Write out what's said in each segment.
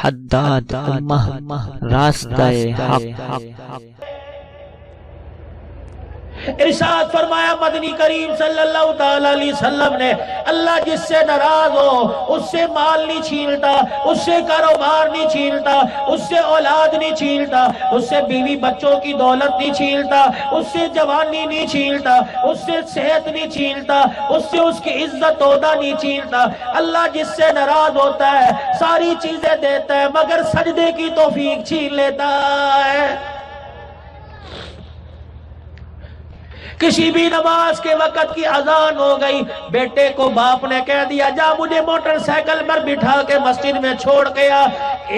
حداد امہ راستہ حق۔ ارشاد فرمایا مدنی کریم صلی اللہ تعالی علیہ وسلم نے، اللہ جس سے ناراض ہو اس سے مال نہیں چھینتا، اس سے کاروبار نہیں چھینتا، اس سے اولاد نہیں چھینتا، اس سے بیوی بچوں کی دولت نہیں چھینتا، اس سے جوانی نہیں چھینتا، اس سے صحت نہیں چھینتا، اس سے اس کی عزت عہدہ نہیں چھینتا۔ اللہ جس سے ناراض ہوتا ہے ساری چیزیں دیتا ہے مگر سجدے کی توفیق چھین لیتا ہے۔ کسی بھی نماز کے وقت کی اذان ہو گئی، بیٹے کو باپ نے کہہ دیا جا مجھے موٹر سائیکل پر بٹھا کے مسجد میں چھوڑ گیا۔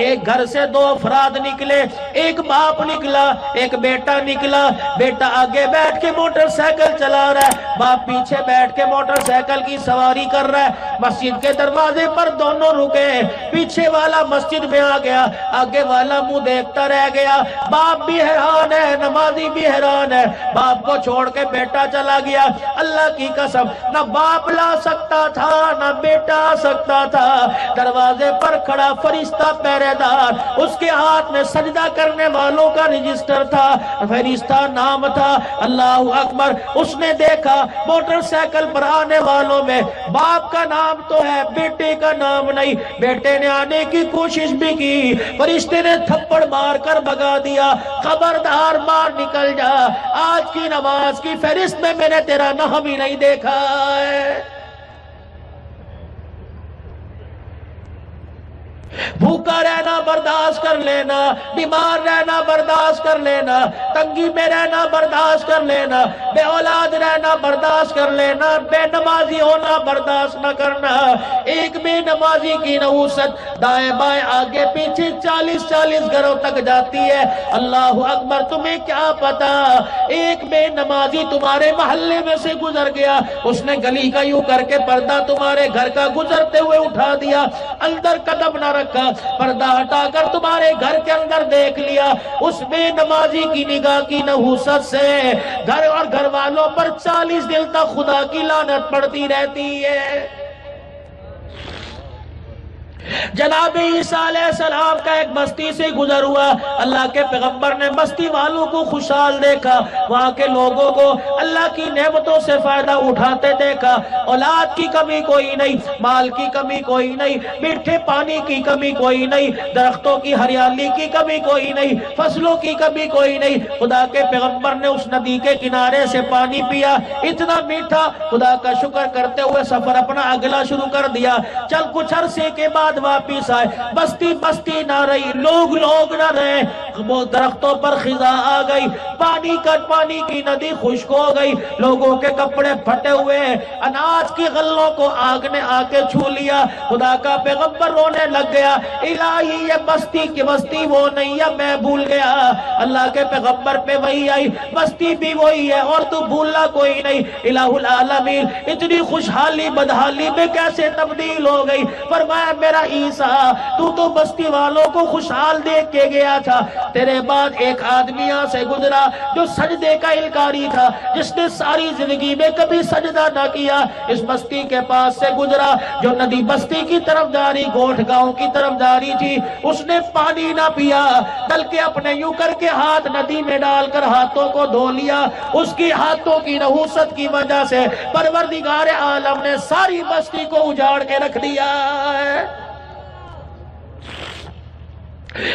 ایک گھر سے دو افراد نکلے، ایک باپ نکلا ایک بیٹا نکلا۔ بیٹا آگے بیٹھ کے موٹر سائیکل چلا رہا ہے، باپ پیچھے بیٹھ کے موٹر سائیکل کی سواری کر رہا ہے۔ مسجد کے دروازے پر دونوں رکے، پیچھے والا مسجد میں آ گیا، آگے والا منہ دیکھتا رہ گیا۔ باپ بھی حیران ہے، نمازی بھی حیران ہے، باپ کو چھوڑ کے بیٹا چلا گیا۔ اللہ کی قسم نہ باپ لا سکتا تھا نہ بیٹا آ سکتا تھا۔ دروازے پر کھڑا فرشتہ پہرے دار، اس کے ہاتھ میں سجدہ کرنے والوں کا رجسٹر تھا، فرشتہ نام تھا۔ اللہ اکبر، اس نے دیکھا موٹر سائیکل پر آنے والوں میں باپ کا نام تو ہے بیٹے کا نام نہیں۔ بیٹے نے آنے کی کوشش بھی کی، فرشتے نے تھپڑ مار کر بھگا دیا۔ خبردار باہر نکل جا، آج کی نماز کی فہرست میں نے تیرا نام ہی نہیں دیکھا ہے۔ بھوکا رہنا برداشت کر لینا، بیمار رہنا برداشت کر لینا، تنگی میں رہنا برداشت کر لینا، بے اولاد رہنا برداشت کر لینا، بے نمازی ہونا برداشت نہ کرنا۔ ایک بے نمازی کی نحوست دائیں بائیں آگے پیچھے 40 گھروں تک جاتی ہے۔ اللہ اکبر، تمہیں کیا پتا ایک بے نمازی تمہارے محلے میں سے گزر گیا، اس نے گلی کا یوں کر کے پردہ تمہارے گھر کا گزرتے ہوئے اٹھا دیا، اندر قدم نہ رکھا، پردہ ہٹا کر تمہارے گھر کے اندر دیکھ لیا۔ اس بے نمازی کی نگاہ کی نحوست سے گھر اور گھر والوں پر 40 دن تک خدا کی لعنت پڑتی رہتی ہے۔ جناب عیسیٰ علیہ السلام کا ایک بستی سے گزر ہوا، اللہ کے پیغمبر نے بستی والوں کو خوشحال دیکھا، وہاں کے لوگوں کو اللہ کی نعمتوں سے فائدہ اٹھاتے دیکھا۔ اولاد کی کمی کوئی نہیں، مال کی کمی کوئی نہیں، میٹھے پانی کی کمی کوئی نہیں، درختوں کی ہریالی کی کمی کوئی نہیں، فصلوں کی کمی کوئی نہیں۔ خدا کے پیغمبر نے اس ندی کے کنارے سے پانی پیا، اتنا میٹھا، خدا کا شکر کرتے ہوئے سفر اپنا اگلا شروع کر دیا۔ چل کچھ عرصے کے بعد واپس آئے، بستی بستی نہ رہی، لوگ نہ رہے، وہ درختوں پر خزاں آ گئی، پانی کی ندی خشک ہو گئی، لوگوں کے کپڑے پھٹے ہوئے، اناج کی غلوں کو آگ نے آ کے چھو لیا۔ خدا کا پیغمبر رونے لگ گیا، الہی یہ بستی کی بستی وہ نہیں ہے، میں بھول گیا۔ اللہ کے پیغمبر پہ وہی آئی، بستی بھی وہی ہے اور تو بھولنا کوئی نہیں۔ الہ العالمین اتنی خوشحالی بدحالی میں کیسے تبدیل ہو گئی؟ فرمایا میرا عیسیٰ تو بستی والوں کو خوشحال دیکھ کے گیا تھا، تیرے بعد ایک آدمی یہاں سے گزرا جو سجدے کا انکاری تھا، جس نے ساری زندگی میں کبھی سجدہ نہ کیا، اس بستی کے پاس سے گزرا جو ندی بستی کی طرف جاری، گوٹھ گاؤں کی طرف جاری تھی، اس نے پانی نہ پیا بلکہ اپنے یوں کر کے ہاتھ ندی میں ڈال کر ہاتھوں کو دھو لیا۔ اس کی ہاتھوں کی نحوست کی وجہ سے پروردگار عالم نے ساری بستی کو اجاڑ کے رکھ دیا ہے۔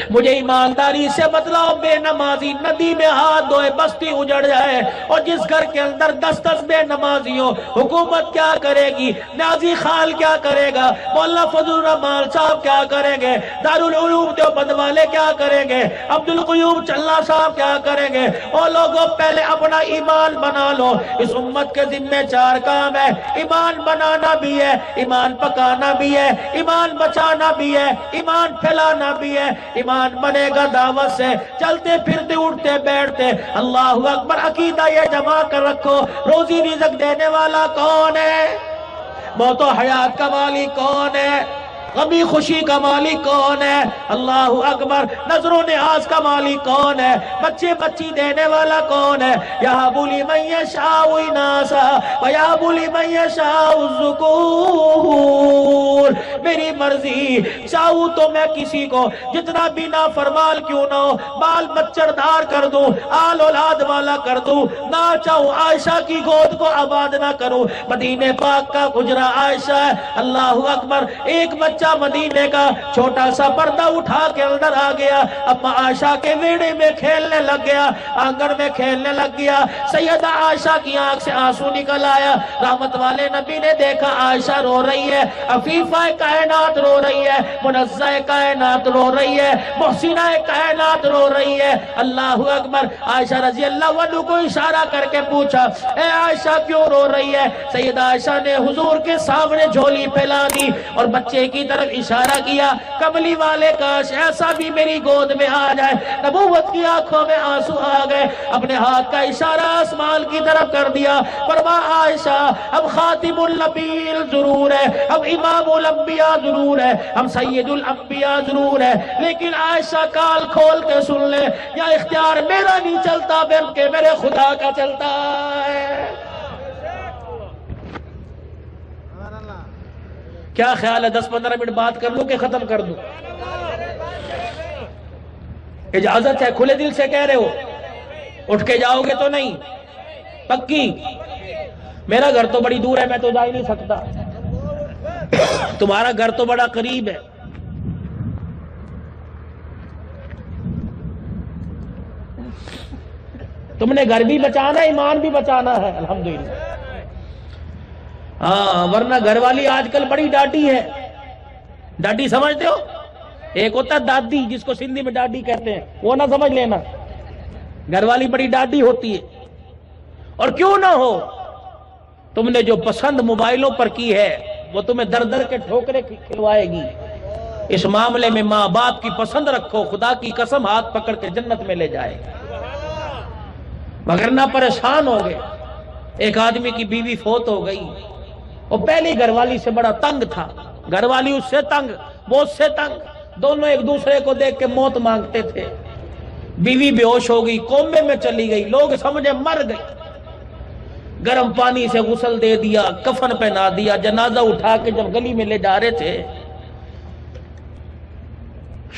مجھے ایمانداری سے بتلاؤ، بے نمازی ندی میں ہاتھ دھوئے بستی اجڑ جائے، اور جس گھر کے اندر 10 بے نمازی ہو، حکومت کیا کرے گی؟ نیازی خال کیا کرے گا؟ مولانا فضل الرحمان صاحب کیا کریں گے؟ دارالعلوم دیوبند والے کیا کریں گے؟ عبدالقیوم چلہ صاحب کیا کریں گے؟ اور لوگوں پہلے اپنا ایمان بنا لو۔ اس امت کے ذمہ 4 کام ہے، ایمان بنانا بھی ہے، ایمان پکانا بھی ہے، ایمان بچانا بھی ہے، ایمان پھیلانا بھی ہے۔ ایمان بنے گا دعوت سے، چلتے پھرتے اٹھتے بیٹھتے اللہ اکبر، عقیدہ یہ جمع کر رکھو، روزی رزق دینے والا کون ہے؟ موت و حیات کا مالک کون ہے؟ غمی خوشی کا مالک کون ہے؟ اللہ اکبر. نظر و نیاز کا مالک کون ہے؟ بچے بچی دینے والا کون ہے؟ یہب لمن یشاء اناثا ویہب لمن یشاء الذکور. میری مرضی، چاہوں تو میں کسی کو جتنا بھی نافرمان کیوں نہ ہو بال مچردار کر دوں، آل اولاد والا کر دوں، نہ چاہوں عائشہ کی گود کو آباد نہ کروں. مدینے پاک کا حجرہ عائشہ ہے. اللہ اکبر. ایک بچہ مدینے کا چھوٹا سا پردہ اٹھا کے اندر آ گیا، اما عائشہ کے ویڑے میں کھیلنے لگ گیا، آنگن میں کھیلنے لگ گیا. سیدہ عائشہ کی آنکھ سے آنسو نکل آیا. رحمت والے نبی نے دیکھا عائشہ رو رہی ہے، عفیفہ کائنات رو رہی ہے، منزہ کائنات رو رہی ہے، محسنہ کائنات رو رہی ہے. اللہ اکبر. عائشہ رضی اللہ عنہ کو اشارہ کر کے پوچھا، اے عائشہ کیوں رو رہی ہے؟ سیدہ عائشہ نے حضور کے سامنے جھولی پھیلا دی اور بچے کی طرف اشارہ کیا. کملی والے کاش ایسا بھی میری گود میں آ جائے. نبوت کی آنکھوں میں آنسو آ گئے. اپنے ہاتھ کا اشارہ آسمان کی طرف کر دیا. فرما عائشہ اب خاتم النبی ضرور ہے، اب امام الانبیاء ضرور ہے، ہم سید الانبیاء ضرور ہے، لیکن عائشہ کال کھول کے سن لے، یا اختیار میرا نہیں چلتا بلکہ میرے خدا کا چلتا ہے. کیا خیال ہے 10-15 منٹ بات کر لوں کہ ختم کر دوں؟ اجازت ہے؟ کھلے دل سے کہہ رہے ہو؟ اٹھ کے جاؤ گے تو نہیں؟ پکی؟ میرا گھر تو بڑی دور ہے، میں تو جا ہی نہیں سکتا. تمہارا گھر تو بڑا قریب ہے. تم نے گھر بھی بچانا ہے، ایمان بھی بچانا ہے. الحمدللہ. ہاں، ورنہ گھر والی آج کل بڑی ڈاڈی ہے. ڈاڈی سمجھتے ہو؟ ایک ہوتا ہے دادی، جس کو سندھی میں ڈاڈی کہتے ہیں، وہ نہ سمجھ لینا. گھر والی بڑی ڈاڈی ہوتی ہے. اور کیوں نہ ہو، تم نے جو پسند موبائلوں پر کی ہے وہ تمہیں در در کے ٹھوکریں کھلوائے گی. اس معاملے میں ماں باپ کی پسند رکھو، خدا کی قسم ہاتھ پکڑ کے جنت میں لے جائے گا، مگر نہ پریشان ہو گئے. ایک آدمی کی بیوی فوت ہو گئی. وہ پہلی گھر والی سے بڑا تنگ تھا، گھر والی اس سے تنگ، وہ اس سے تنگ، دونوں ایک دوسرے کو دیکھ کے موت مانگتے تھے. بیوی بے ہوش ہو گئی، کومے میں چلی گئی، لوگ سمجھے مر گئی. گرم پانی سے غسل دے دیا، کفن پہنا دیا. جنازہ اٹھا کے جب گلی میں لے جا رہے تھے،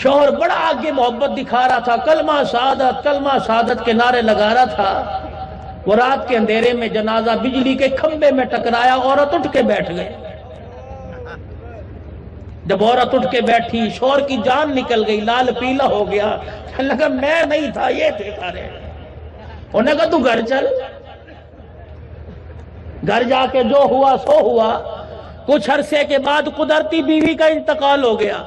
شوہر بڑا آگے محبت دکھا رہا تھا، کلمہ شہادت کے نعرے لگا رہا تھا. وہ رات کے اندھیرے میں جنازہ بجلی کے کھمبے میں ٹکرایا، عورت اٹھ کے بیٹھ گئے. جب عورت اٹھ کے بیٹھی، شوہر کی جان نکل گئی، لال پیلا ہو گیا. لگا میں نہیں تھا، یہ تھے سارے. انہوں نے کہا تو گھر چل. گھر جا کے جو ہوا سو ہوا. کچھ عرصے کے بعد قدرتی بیوی کا انتقال ہو گیا.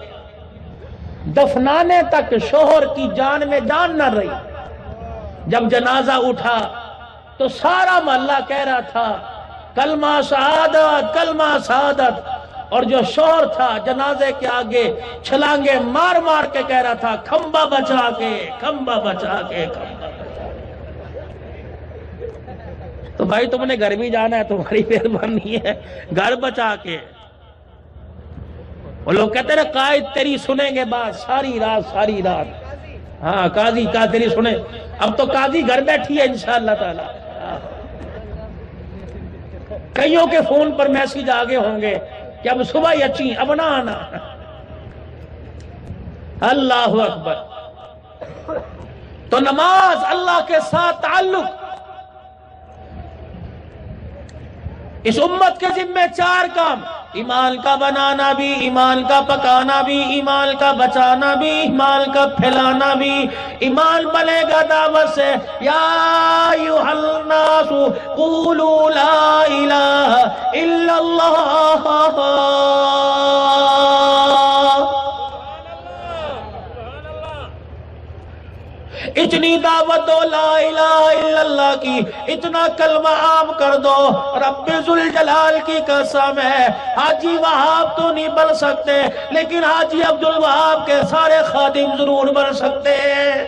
دفنانے تک شوہر کی جان میں جان نہ رہی. جب جنازہ اٹھا تو سارا محلہ کہہ رہا تھا کلمہ شہادت، کلمہ شہادت. اور جو شوہر تھا جنازے کے آگے چھلانگے مار مار کے کہہ رہا تھا کھمبا بچا کے، کھمبا بچا کے، کھمبا. تو بھائی تم نے گھر بھی جانا ہے، تمہاری مہربانی ہے، گھر بچا کے. وہ لوگ کہتے ہیں قائد تیری سنیں گے بات ساری رات. ہاں قاضی تیری سنیں. اب تو قاضی گھر بیٹھی ہے انشاءاللہ تعالی. کئیوں کے فون پر میسیج آگے ہوں گے کہ اب صبح ہی اچھی، اب نہ آنا. اللہ اکبر. تو نماز اللہ کے ساتھ تعلق. اس امت کے ذمہ 4 کام: ایمان کا بنانا بھی، ایمان کا پکانا بھی، ایمان کا بچانا بھی، ایمان کا پھیلانا بھی. ایمان بنے گا دعوت سے. یا ایھا الناس قولوا لا الہ الا اللہ. اتنی دعوت دو لا الہ الا اللہ کی، اتنا کلمہ عام کر دو. رب ذوالجلال کی قسم ہے حاجی وہاب تو نہیں بن سکتے، لیکن حاجی عبدالوہاب کے سارے خادم ضرور بن سکتے ہیں.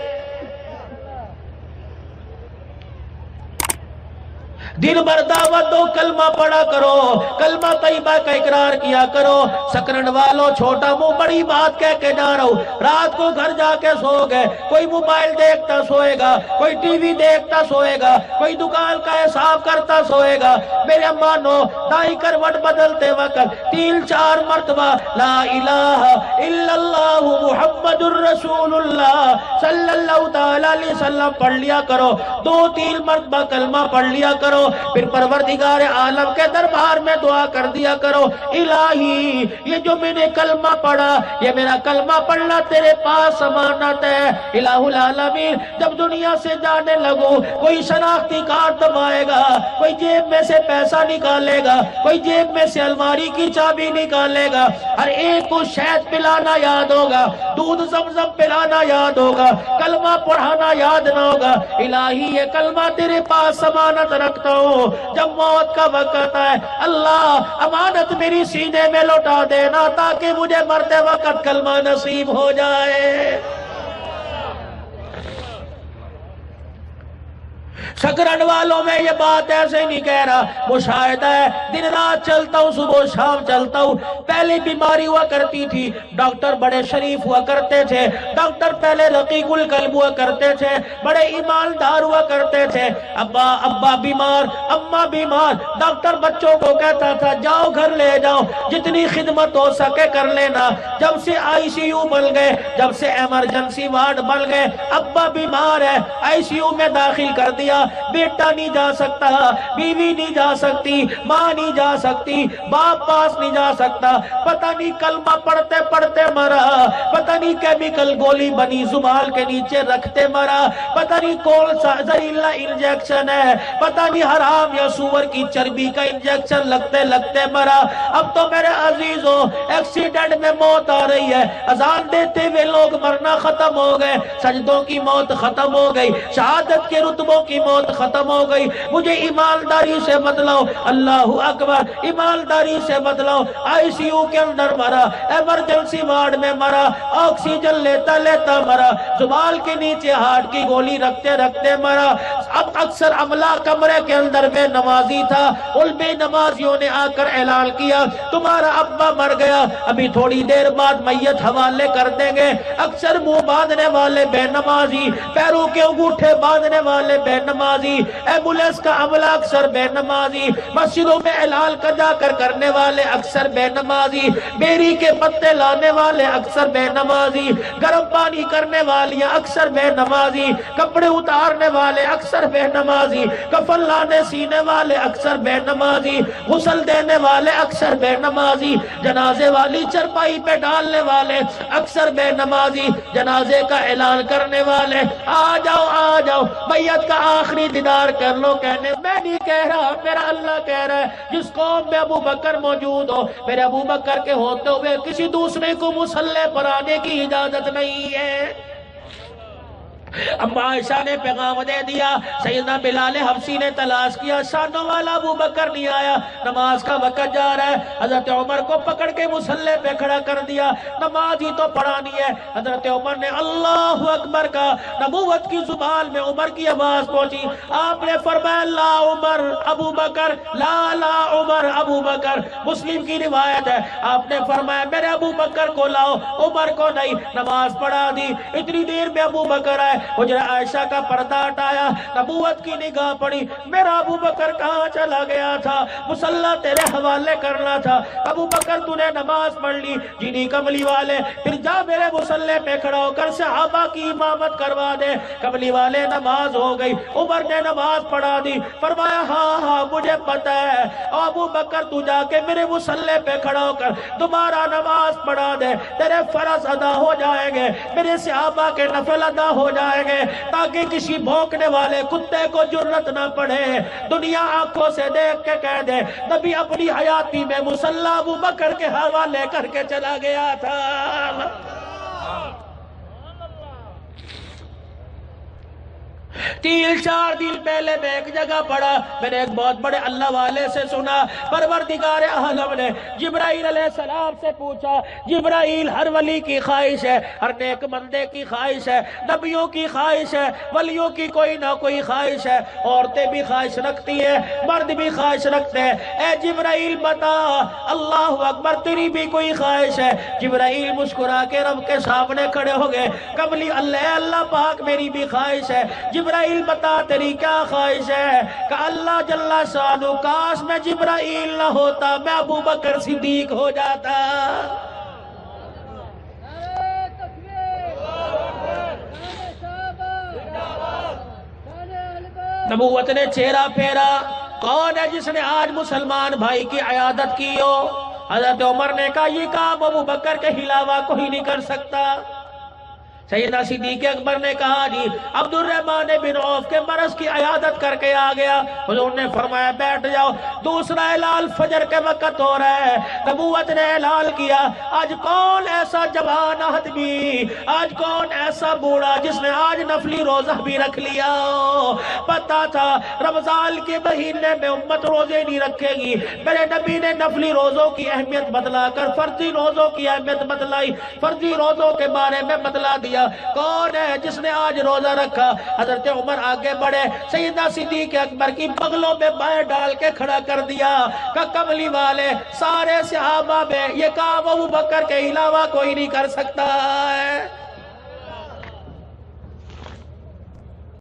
دن بھر دعوت دو، کلمہ پڑھا کرو، کلمہ طیبہ کا اقرار کیا کرو۔ سکرن والوں چھوٹا منہ بڑی بات کہہ کے جا رہا ہوں، رات کو گھر جا کے سو گئے، کوئی موبائل دیکھتا سوئے گا، کوئی ٹی وی دیکھتا سوئے گا، کوئی دکان کا حساب کرتا سوئے گا۔ میرے امانو، دائیں کروٹ بدلتے وقت 3-4 مرتبہ لا الہ الا اللہ محمد الرسول اللہ صلی اللہ تعالیٰ علیہ وسلم پڑھ لیا کرو، 2-3 مرتبہ کلمہ پڑھ لیا کرو، پھر پروردگار عالم کے دربار میں دعا کر دیا کرو، الہی یہ جو میں نے کلمہ پڑھا، یہ میرا کلمہ پڑھنا تیرے پاس امانت ہے۔ الہ العالمین، جب دنیا سے جانے لگو، کوئی شناختی کارڈ دبائے گا، کوئی جیب میں سے پیسہ نکالے گا، کوئی جیب میں سے الماری کی چابی نکالے گا، ہر ایک کو شہد پلانا یاد ہوگا، دودھ زمزم پلانا یاد ہوگا، کلمہ پڑھانا یاد نہ ہوگا۔ الہی یہ کلمہ تیرے پاس امانت رکھتا ہوں، جب موت کا وقت ہے اللہ امانت میری سینے میں لوٹا دینا تاکہ مجھے مرتے وقت کلمہ نصیب ہو جائے۔ سکرن والوں میں یہ بات ایسے نہیں کہہ رہا، مشاہدہ ہے، دن رات چلتا ہوں، صبح شام چلتا ہوں۔ پہلی بیماری ہوا کرتی تھی، ڈاکٹر بڑے شریف ہوا کرتے تھے، ڈاکٹر پہلے رقیق القلب ہوا کرتے تھے، بڑے ایماندار ہوا کرتے تھے۔ ابا بیمار، اماں بیمار، ڈاکٹر بچوں کو کہتا تھا جاؤ گھر لے جاؤ، جتنی خدمت ہو سکے کر لینا۔ جب سے آئی سی یو بن گئے، جب سے ایمرجنسی وارڈ بن گئے، ابا بیمار ہے، آئی سی یو میں داخل کر دیا، بیٹا نہیں جا سکتا، بیوی نہیں جا سکتی، ماں نہیں جا سکتی، باپ پاس نہیں جا سکتا، پتہ نہیں کلمہ پڑھتے پڑھتے مرا، پتہ نہیں کیمیکل گولی بنی زبان کے نیچے رکھتے مرا، پتہ نہیں کون سا زہریلا انجیکشن ہے، پتہ نہیں حرام یا سور کی چربی کا انجیکشن لگتے لگتے مرا۔ اب تو میرے عزیزوں ایکسیڈنٹ میں موت آ رہی ہے، اذان دیتے ہوئے لوگ مرنا ختم ہو گئے، سجدوں کی موت ختم ہو گئی، شہادت کے رتبوں کی موت ختم ہو گئی۔ مجھے ایمانداری سے بتلاؤ، اللہ اکبر، ایمانداری سے بتلاؤ، آئی سی یو کے اندر مرا، ایمرجنسی وارڈ میں مرا، آکسیجن لیتا لیتا مرا، زبان کے نیچے ہارٹ کی گولی رکھتے رکھتے مرا۔ اب اکثر عملہ کمرے کے اندر میں نمازی تھا، ان بے نمازیوں نے آ کر اعلان کیا تمہارا ابا مر گیا، ابھی تھوڑی دیر بعد میت حوالے کر دیں گے۔ اکثر منہ باندھنے والے بے نمازی، پیروں کے انگوٹھے باندھنے والے بے نمازی، ایمبولینس کا عملہ اکثر بے نمازی، مسجدوں میں اعلان جا کر کرنے والے اکثر بے نمازی، بیری کے پتے لانے والے اکثر بے نمازی، گرم پانی کرنے والیاں اکثر بے نمازی، کپڑے اتارنے والے اکثر بے نمازی، کفن لانے سینے والے اکثر بے نمازی، غسل دینے والے اکثر بے نمازی، جنازے والی چرپائی پہ ڈالنے والے اکثر بے نمازی، جنازے کا اعلان کرنے والے آ جاؤ میت کا آخری دیدار کر لو۔ کہنے میں نہیں کہہ رہا، میرا اللہ کہہ رہا ہے، جس قوم میں ابو بکر موجود ہو، میرے ابو بکر کے ہوتے ہوئے کسی دوسرے کو مصلی پر آنے کی اجازت نہیں ہے۔ اما عائشہ نے پیغام دے دیا، سیدنا بلال حبشی نے تلاش کیا، شانوں والا ابو بکر نہیں آیا، نماز کا وقت جا رہا ہے، حضرت عمر کو پکڑ کے مصلی پہ کھڑا کر دیا، نماز ہی تو پڑھانی ہے۔ حضرت عمر نے اللہ اکبر کا، نبوت کی زبان میں عمر کی آواز پہنچی، آپ نے فرمایا لا عمر ابو بکر، لا عمر ابو بکر۔ مسلم کی روایت ہے، آپ نے فرمایا میرے ابو بکر کو لاؤ، عمر کو نہیں۔ نماز پڑھا دی، اتنی دیر میں ابو بکر آئے، حجرہ عائشہ کا پردہ ہٹایا، نبوت کی نگاہ پڑی، میرا ابو بکر کہاں چلا گیا تھا، مصلی تیرے حوالے کرنا تھا، ابو بکر تو نے نماز پڑھ لی، جینی کملی والے پھر جا میرے مصلی پہ کھڑا ہو کر صحابہ کی امامت کروا دے۔ کملی والے نماز ہو گئی، عمر نے نماز پڑھا دی، فرمایا ہاں مجھے پتہ ہے، ابو بکر تو جا کے میرے مصلی پہ کھڑا ہو کر دوبارہ نماز پڑھا دے، تیرے فرض ادا ہو جائیں گے، میرے صحابہ کے نفل ادا ہو جائیں گے، تاکہ کسی بھونکنے والے کتے کو جرت نہ پڑے، دنیا آنکھوں سے دیکھ کے کہہ دے نبی اپنی حیاتی میں مصلی ابو بکر کے حوالے کر کے چلا گیا تھا۔ 3-4 دن پہلے میں ایک جگہ پڑھا، میں نے ایک بہت بڑے اللہ والے سے سنا، پروردگار عالم نے جبرائیل علیہ السلام سے پوچھا، جبرائیل ہر ولی کی خواہش ہے، ہر نیک بندے کی خواہش ہے، نبیوں کی خواہش ہے، ولیوں کی کوئی نہ کوئی خواہش ہے، عورتیں بھی خواہش رکھتی ہیں، مرد بھی خواہش رکھتے ہیں، اے جبرائیل بتا اللہ اکبر تیری بھی کوئی خواہش ہے؟ جبرائیل مسکرا کے رب کے سامنے کھڑے ہو گئے، کملی اللہ پاک میری بھی خواہش ہے۔ جبرائیل بتا تیری کیا خواہش ہے؟ کہ اللہ جل شانہ کاش میں جبرائیل نہ ہوتا، میں ابو بکر صدیق ہو جاتا۔ نبوت نے چہرہ پھیرا، کون ہے جس نے آج مسلمان بھائی کی عیادت کی ہو؟ حضرت عمر نے کہا یہ کام ابو بکر کے علاوہ کوئی نہیں کر سکتا۔ سیدنا صدیق اکبر نے کہا جی عبد الرحمن بن عوف کے مرض کی عیادت کر کے آ گیا، حضور نے فرمایا بیٹھ جاؤ۔ دوسرا اعلان فجر کے وقت ہو رہا ہے، نبوت نے اعلان کیا آج کون ایسا جوان آدمی، آج کون ایسا بوڑھا جس نے آج نفلی روزہ بھی رکھ لیا ہو؟ پتا تھا رمضان کے مہینے میں امت روزے نہیں رکھے گی، میرے نبی نے نفلی روزوں کی اہمیت بتلا کر فرضی روزوں کی اہمیت بتلائی، فرضی روزوں کے بارے میں بتلا دیا۔ کون ہے جس نے آج روزہ رکھا؟ حضرت عمر آگے بڑھے، سیدنا صدیق اکبر کی بغلوں میں بائیں ڈال کے کھڑا کر دیا کہ کملی والے سارے صحابہ میں یہ کام ابو بکر کے علاوہ کوئی نہیں کر سکتا ہے۔